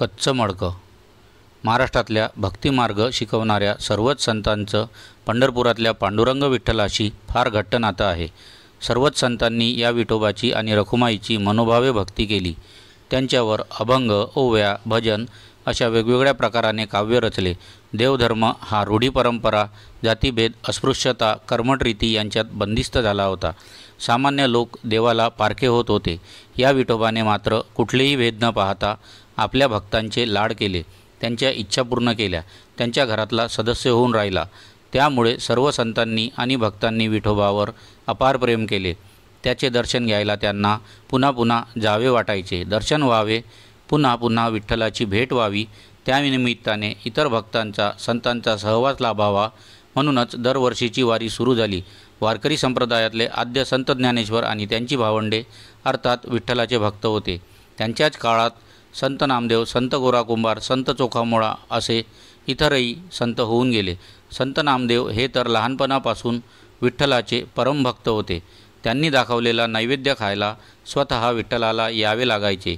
कच्चं मडकं. महाराष्ट्रातल्या भक्तिमार्ग शिकवणाऱ्या सर्वच संतांचं पंढरपुरातल्या पांडुरंग विठ्ठलाशी फार घट्ट नातं आहे. सर्वच संतांनी या विठोबाची आणि रखुमाईची मनोभावे भक्ती केली. त्यांच्यावर अभंग, ओव्या, भजन अशा वेगवेगळ्या प्रकाराने काव्य रचले. देवधर्म हा रूढी परंपरा, जातीभेद, अस्पृश्यता, कर्मटरीती यांच्यात बंदिस्त झाला होता. सामान्य लोक देवाला पारखे होत होते. या विठोबाने मात्र कुठलेही भेद न पाहता आपल्या भक्तांचे लाड केले, त्यांच्या इच्छा पूर्ण केल्या, त्यांच्या घरातला सदस्य होऊन राहिला. त्यामुळे सर्व संतांनी आणि भक्तांनी विठोबावर अपार प्रेम केले. त्याचे दर्शन घ्यायला त्यांना पुन्हा पुन्हा जावे वाटायचे. दर्शन व्हावे, पुन्हा पुन्हा विठ्ठलाची भेट व्हावी, त्यानिमित्ताने इतर भक्तांचा, संतांचा सहवास लाभावा म्हणूनच दरवर्षीची वारी सुरू झाली. वारकरी संप्रदायातले आद्य संत ज्ञानेश्वर आणि त्यांची भावंडे अर्थात विठ्ठलाचे भक्त होते. त्यांच्याच काळात संत नामदेव, संत गोराकुंभार, संत चोखामोळा असे इतरही संत होऊन गेले. संत नामदेव हे तर लहानपणापासून विठ्ठलाचे परमभक्त होते. त्यांनी दाखवलेला नैवेद्य खायला स्वतः विठ्ठलाला यावे लागायचे,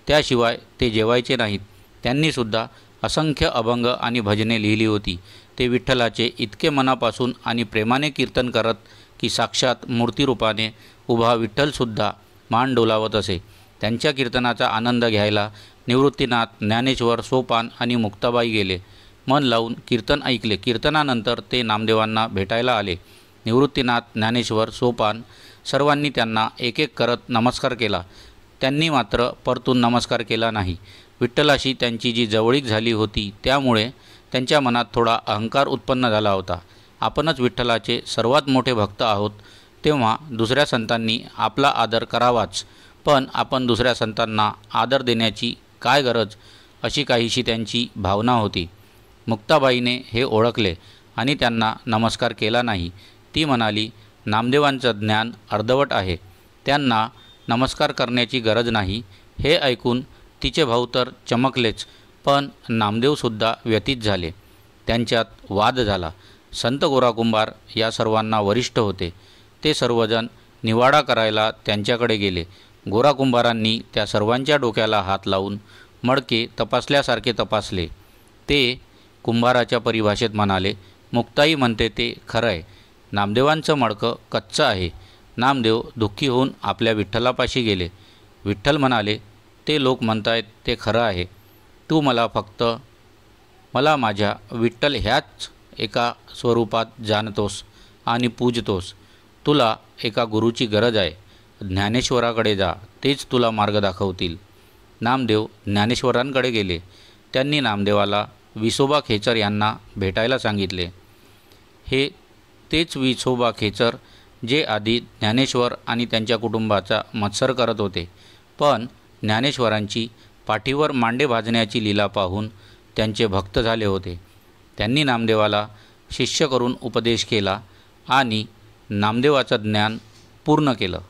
त्याशिवाय ते जेवायचे नाहीत. त्यांनीसुद्धा असंख्य अभंग आणि भजने लिहिली होती. ते विठ्ठलाचे इतके मनापासून आणि प्रेमाने कीर्तन करत की साक्षात मूर्तिरूपाने उभा विठ्ठलसुद्धा मान डोलावत असे. त्यांच्या कीर्तनाचा आनंद घ्यायला निवृत्तीनाथ, ज्ञानेश्वर, सोपान आणि मुक्ताबाई गेले. मन लावून कीर्तन ऐकले. कीर्तनानंतर ते नामदेवांना भेटायला आले. निवृत्तीनाथ, ज्ञानेश्वर, सोपान सर्वांनी त्यांना एक एक करत नमस्कार केला. त्यांनी मात्र परतून नमस्कार केला नाही. विठ्ठलाशी त्यांची जी जवळीक झाली होती त्यामुळे त्यांच्या मनात थोडा अहंकार उत्पन्न झाला होता. आपणच विठ्ठलाचे सर्वात मोठे भक्त आहोत, तेव्हा दुसऱ्या संतांनी आपला आदर करावाच, पण आपण दुसऱ्या संतांना आदर देण्याची काय गरज, अशी काहीशी त्यांची भावना होती. मुक्ताबाईने हे ओळखले आणि त्यांना नमस्कार केला नाही. ती म्हणाली, नामदेवांचं ज्ञान अर्धवट आहे, त्यांना नमस्कार करण्याची गरज नाही. हे ऐकून तिचे भाऊ तर चमकलेच, पण नामदेवसुद्धा व्यथित झाले. त्यांच्यात वाद झाला. संत गोराकुंभार या सर्वांना वरिष्ठ होते. ते सर्वजण निवाडा करायला त्यांच्याकडे गेले. गोराकुंभारांनी त्या सर्वांच्या डोक्याला हात लावून मडके तपासल्यासारखे तपासले. ते कुंभाराच्या परिभाषेत म्हणाले, मुक्ताई म्हणते ते खरं आहे, नामदेवांचं मडकं कच्चं आहे. नामदेव दुःखी होऊन आपल्या विठ्ठलापाशी गेले. विठ्ठल म्हणाले, ते लोक म्हणतायत ते खरं आहे, तू मला माझ्या विठ्ठल ह्याच एका स्वरूपात जाणतोस आणि पूजतोस. तुला एका गुरुची गरज आहे. ज्ञानेश्वराकडे जा, तेच तुला मार्ग दाखवतील. नामदेव ज्ञानेश्वरांकडे गेले. त्यांनी नामदेवाला विसोबा खेचर यांना भेटायला सांगितले. हे तेच विसोबा खेचर जे आधी ज्ञानेश्वर आणि त्यांच्या कुटुंबाचा मत्सर करत होते. पण ज्ञानेश्वरांची पाठीवर मांडे भाजण्याची लीला पाहून त्यांचे भक्त झाले होते. त्यांनी नामदेवाला शिष्य करून उपदेश केला आणि नामदेवाचं ज्ञान पूर्ण केलं.